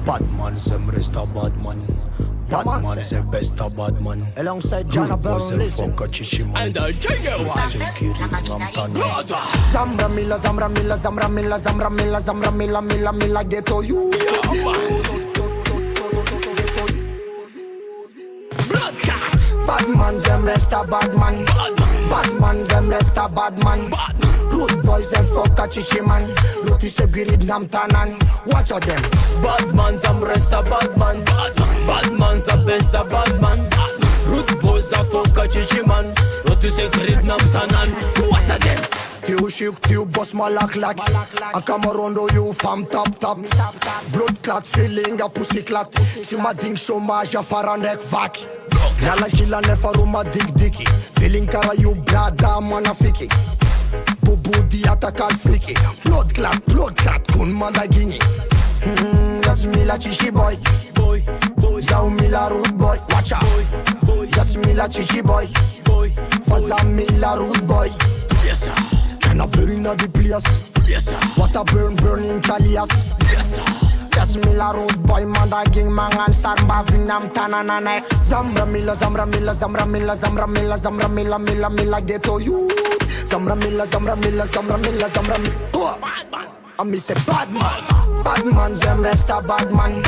Batman, them rest a bad man. Batman, the best a bad man. Alongside Jheneral, listen. And the Jheneral. Zambra mila, Zambra mila, Zambra mila, Zambra mila, Zambra mila, mila, mila, ghetto you. Badman, them rest a bad man. Badman, them rest a bad man. Root boys, them fuck a chichi man. Luti se girid nam tanan. Watch out them. Badman, them rest a bad man. Badman's the best a bad man. Root boys a fuck a chichi man. Luti se girid nam tanan. Watch out them. Tiu chic, tiu boss malak lak. A Camerondo you fam top. Blood clot feeling a pussy clot. Si ma ding chômage a farandek vak. Nala kila nefaruma dik. Feeling kara you brada manafiki. Bubu di atakal friki. Blood clot, kun manda gingi. That's me la chichi boy. Zau mi la rude boy. Watch out. That's me la chichi boy. Faza mi la rude boy. Yes sir. Can I burn in the place? Yes sir. What a burn in Calias. Yes sir. That's me la rude boy. Manda ging mangan sarba vinam tananane. Zambra mila, Zambra mila, Zambra mila, Zambra mila, Zambra mila, mila, mila ghetto you. Zambra mila, Zambra mila, Zambra mila, Zambra mila. I me say bad man. Badman, them rest a bad man.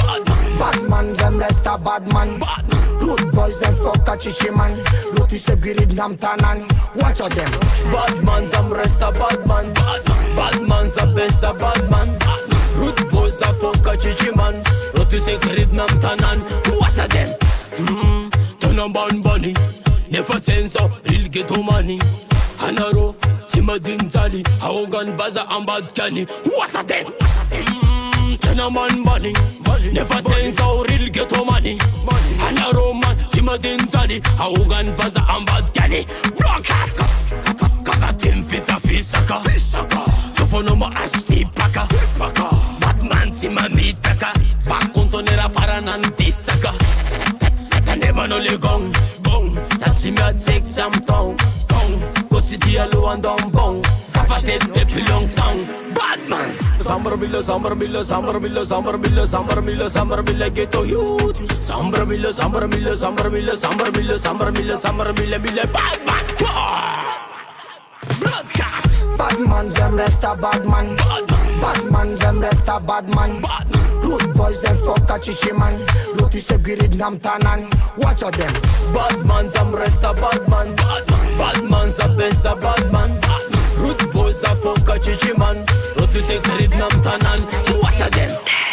Badman, them rest a bad man. Root boys, them fuck a chichi man. Luti se girid nam tanan. Watch out them. Badman, them rest a bad man. Badman's the best a bad man. Root boys a fuck a chichi man. Luti se girid nam tanan. Watch out them. Turn on bunny. Never sense of real ghetto money. Hanaro, Simadin Tali, Hogan Baza and Bad Canny. What a them? Tenaman money. Never sense how real ghetto money. Hanaro man, Simadin Tali, Hogan Baza and Bad Canny. Broadcast. Kaza Tim Fisaka. So for no more asti paka. Batman Simami Taka. Bakontonera Faranantisaka. Never no le gong. That's him at take jam tong. City allo and down bong. Safa tête plus longtemps. Badman. Zambra mila, Zambra mila, Zambra mila, Zambra mila, Zambra mila, Zambra mila ghetto youth. Zambra mila, Zambra mila, Zambra mila, Zambra mila, Zambra mila, Zambra mila, mila. Badman. Badman, them rest a bad man. Badman, them rest a bad man. Root boys, them fuck a chichi man. Luti se girid nam tanan. Watch out them. Badman, them rest a bad man. Badman's the best a bad man. Root boys a fuck a chichi man. Luti se girid nam tanan. Watch out them.